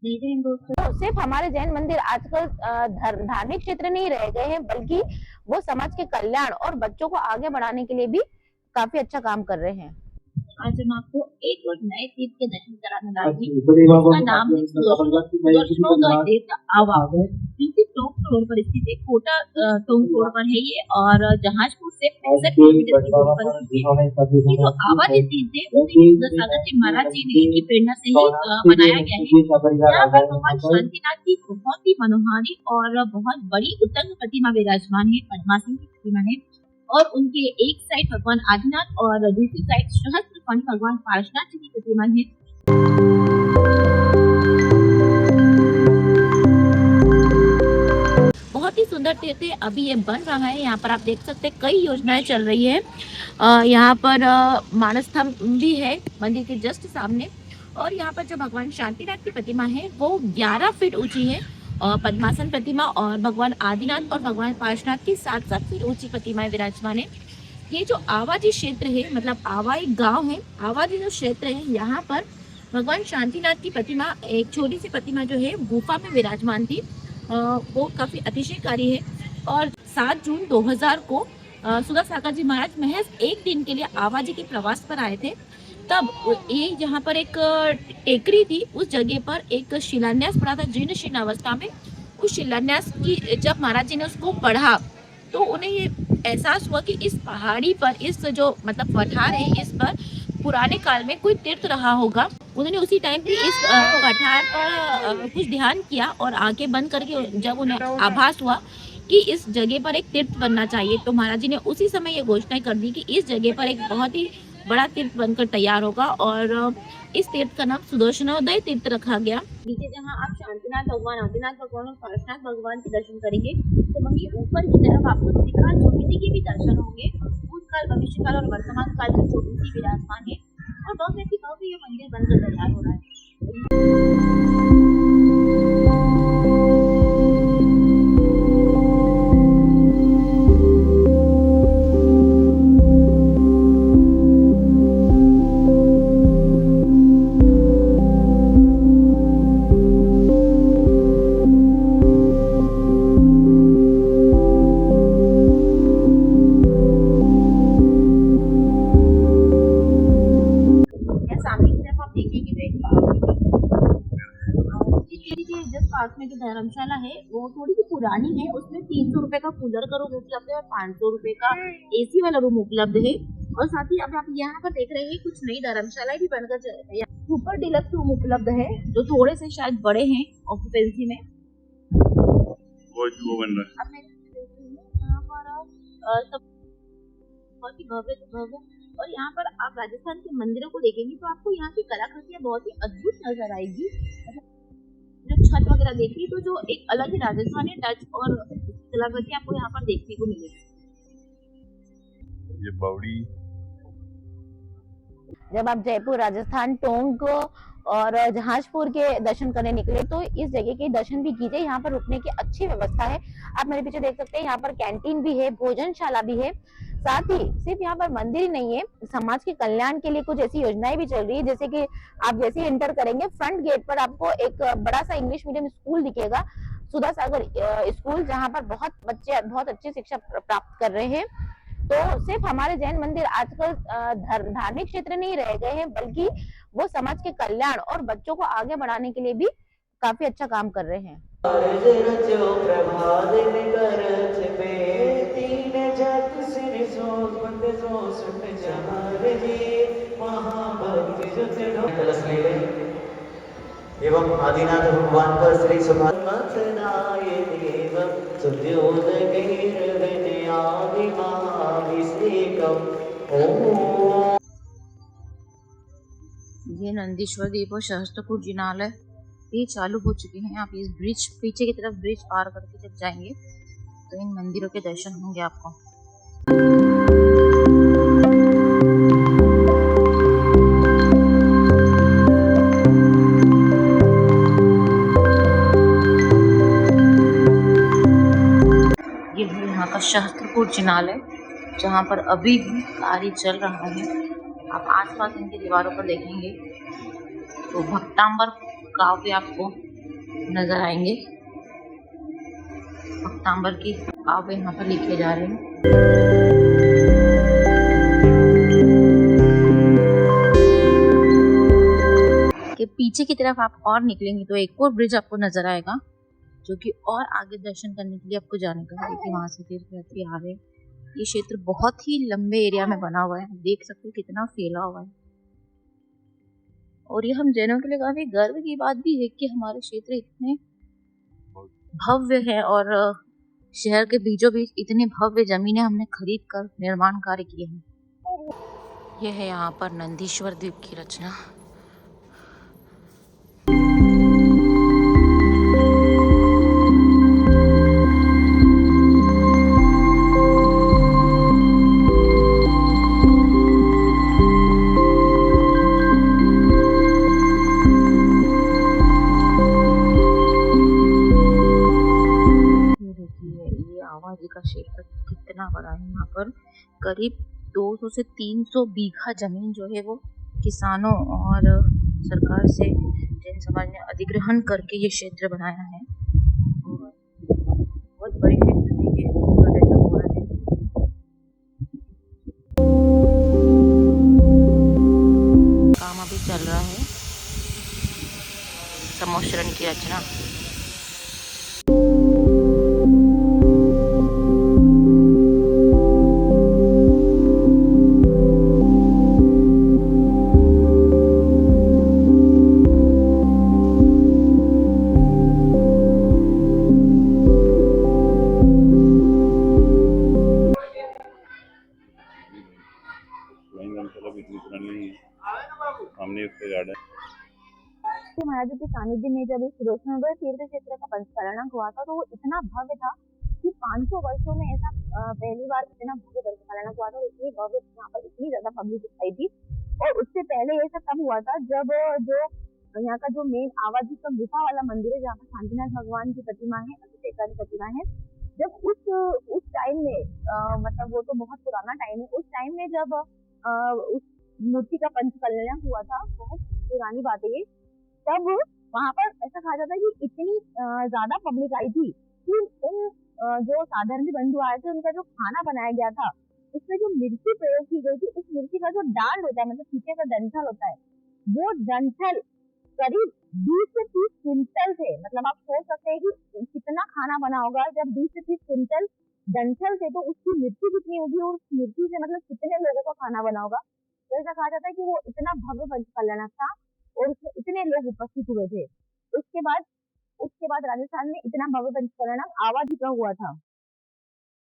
तो सिर्फ हमारे जैन मंदिर आजकल धार्मिक क्षेत्र नहीं रह गए हैं, बल्कि वो समाज के कल्याण और बच्चों को आगे बढ़ाने के लिए भी काफी अच्छा काम कर रहे हैं। आज हम आपको एक और नए तीर्थ के दर्शन कराने लाएंगे। इसका नाम है सुदर्शनोदय तीर्थ आवा, जो कि टोंक रोड पर स्थित है। कोटा टोंक रोड पर है ये, और जहाजपुर से 65 किलोमीटर की दूरी पर है। ये जो आवा तीर्थ है वो सागर जी महाराज जी की प्रेरणा से ही बनाया गया है। यहाँ पर भगवान शांतिनाथ की बहुत ही मनोहारी और बहुत बड़ी उत्तंग प्रतिमा विराजमान है, पद्मासन की प्रतिमा है। और उनके एक साइड भगवान आदिनाथ और दूसरी साइड सहस्त्र फणी भगवान पार्श्वनाथ जी की प्रतिमा है। बहुत ही सुंदर तीर्थ है, अभी ये बन रहा है। यहाँ पर आप देख सकते हैं कई योजनाएं चल रही है। यहाँ पर मानस स्तंभ भी है मंदिर के जस्ट सामने। और यहाँ पर जो भगवान शांतिनाथ की प्रतिमा है वो 11 फीट ऊंची है। पद्मासन प्रतिमा और भगवान आदिनाथ और भगवान पार्श्वनाथ की 7-7 फीट ऊंची प्रतिमाएं विराजमान है। ये जो आवाजी क्षेत्र है, मतलब आवा एक गाँव है, आवाजी जो क्षेत्र है, यहाँ पर भगवान शांतिनाथ की प्रतिमा, एक छोटी सी प्रतिमा जो है गुफा में विराजमान थी। वो काफी अतिशयकारी है। और 7 जून 2000 को सुधा सागर जी महाराज महज एक दिन के लिए आवाजी के प्रवास पर आए थे। तब ये यहाँ पर एक टेकरी थी, उस जगह पर एक शिलान्यास पड़ा था जीर्ण शीर्ण अवस्था में। उस शिलान्यास की जब महाराज जी ने उसको पढ़ा तो उन्हें ये एहसास हुआ कि इस पहाड़ी पर, इस जो मतलब पठार है, इस पर पुराने काल में कोई तीर्थ रहा होगा। उन्होंने उसी टाइम पे इस पठार पर कुछ ध्यान किया और आंखें बंद करके जब उन्हें आभास हुआ कि इस जगह पर एक तीर्थ बनना चाहिए, तो महाराज जी ने उसी समय ये घोषणा कर दी कि इस जगह पर एक बहुत ही बड़ा तीर्थ बनकर तैयार होगा। और इस तीर्थ का नाम सुदर्शनोदय तीर्थ रखा गया। नीचे जहाँ आप शांतिनाथ भगवान, आदिनाथ भगवान और पार्श्वनाथ भगवान के दर्शन करेंगे, तो वहीं ऊपर की तरफ आपको त्रिकाल ज्योति के भी दर्शन होंगे। भूतकाल, भविष्य काल और वर्तमान काल की ज्योति विराजमान है। और बहुत ही भव्य ये मंदिर बनकर तैयार हो रहा है। पास में जो धर्मशाला है वो थोड़ी सी पुरानी है, उसमें 300 रुपए का कूलर का रूम उपलब्ध है और 500 रुपए का एसी वाला रूम उपलब्ध है। और साथ ही अब आप यहाँ पर देख रहे हैं कुछ नई धर्मशाला भी बनकर चल रही है। सुपर डिलक्स रूम उपलब्ध है जो थोड़े से शायद बड़े हैं ऑक्यूपेंसी में। वो बन रहा है यहाँ पर सब बहुत ही भव्य। और यहाँ पर आप राजस्थान के मंदिरों को देखेंगे तो आपको यहाँ की कलाकृतियाँ बहुत ही अद्भुत नजर आएगी। जो छत वगैरह देखिए तो जो एक अलग ही राजस्थानी टच और कलाकृति आपको यहाँ पर देखने को मिलेगी। ये बावड़ी, जब आप जयपुर राजस्थान टोंक और जहाजपुर के दर्शन करने निकले तो इस जगह के दर्शन भी कीजिए। यहाँ पर रुकने की अच्छी व्यवस्था है। आप मेरे पीछे देख सकते हैं, यहाँ पर कैंटीन भी है, भोजनशाला भी है। साथ ही सिर्फ यहाँ पर मंदिर ही नहीं है, समाज के कल्याण के लिए कुछ ऐसी योजनाएं भी चल रही है। जैसे कि आप जैसे ही एंटर करेंगे फ्रंट गेट पर आपको एक बड़ा सा इंग्लिश मीडियम स्कूल दिखेगा, सुधा सागर स्कूल, जहाँ पर बहुत बच्चे बहुत अच्छी शिक्षा प्राप्त कर रहे हैं। तो सिर्फ हमारे जैन मंदिर आजकल धार्मिक क्षेत्र नहीं रह गए हैं, बल्कि वो समाज के कल्याण और बच्चों को आगे बढ़ाने के लिए भी काफी अच्छा काम कर रहे हैं। एवं आदिनाथ भगवान का श्री ये नंदीश्वर दीप और सहस्त्रकूट जिनालय ये चालू हो चुके हैं। आप इस ब्रिज, पीछे की तरफ ब्रिज पार करके जब जाएंगे तो इन मंदिरों के दर्शन होंगे आपको। ये है यहाँ का सहस्त्रकूट जिनालय, जहाँ पर अभी भी कार्य चल रहा है। आप आसपास इनकी दीवारों पर देखेंगे तो भक्तांबर गांव पे आपको नजर आएंगे। अक्टूबर की आप यहाँ पर लिखे जा रहे हैं। के पीछे की तरफ आप और निकलेंगे तो एक और ब्रिज आपको नजर आएगा, जो कि और आगे दर्शन करने के लिए आपको जाने का है। देखिए वहां से तीर्थयात्री आ रहे हैं। ये क्षेत्र बहुत ही लंबे एरिया में बना हुआ है, देख सकते हो कितना फैला हुआ है। और ये हम जैनों के लिए काफी गर्व की बात भी है कि हमारे क्षेत्र इतने भव्य है और शहर के बीचों बीच इतनी भव्य जमीनें हमने खरीद कर निर्माण कार्य किए हैं। यह है यहाँ पर नंदीश्वर द्वीप की रचना। आवाजी का क्षेत्र कितना बड़ा है। यहाँ पर करीब 200 से 300 बीघा जमीन जो है वो किसानों और सरकार से जैन समाज ने अधिग्रहण करके ये क्षेत्र बनाया है। और बहुत बड़ी क्षेत्र में ये पूरा डेवलप हुआ है। काम अभी चल रहा है, सम्मोचन की रचना। महाराजों के सानिध्य में जब इस रोशनगढ़ तीर्थ क्षेत्र का पंचकरण हुआ था तो वो इतना भव्य था कि 500 वर्षों में ऐसा पहली बार इतना भव्य पंचकरण हुआ था। इतनी भव्य यहाँ पर इतनी ज्यादा पब्लिक आई थी। और उससे पहले ये सब तब हुआ था जब जो यहाँ का जो मेन आवाजी का गुफा वाला मंदिर है जहाँ पर शांतिनाथ भगवान की प्रतिमा है, अभिषेक की प्रतिमा है, जब उस टाइम में मतलब वो तो बहुत पुराना टाइम है, उस टाइम में जब उस मूर्ति का पंचकल्याण हुआ था, बहुत पुरानी बात है ये, तब वहां पर ऐसा कहा जाता है कि इतनी ज्यादा पब्लिक आई थी कि उन जो साधारण बंधु आए थे उनका जो खाना बनाया गया था उसमें जो मिर्ची प्रयोग की गई थी, उस मिर्ची का जो डांड होता है मतलब पीछे का डंठल होता है, वो डंठल करीब 20 से 30 क्विंटल थे। मतलब आप सोच सकते हैं कि कितना खाना बना होगा जब 20 से 30 क्विंटल डंठल थे, तो उसकी मिर्ची कितनी होगी और उस मिर्ची से मतलब कितने लोगों का खाना बना होगा। तो ऐसा कहा जाता है कि वो इतना भव्य पंचकल्याण था और उसमें इतने लोग उपस्थित हुए थे। उसके बाद राजस्थान में इतना भव्य पंचकल्याण आवाजी का हुआ था।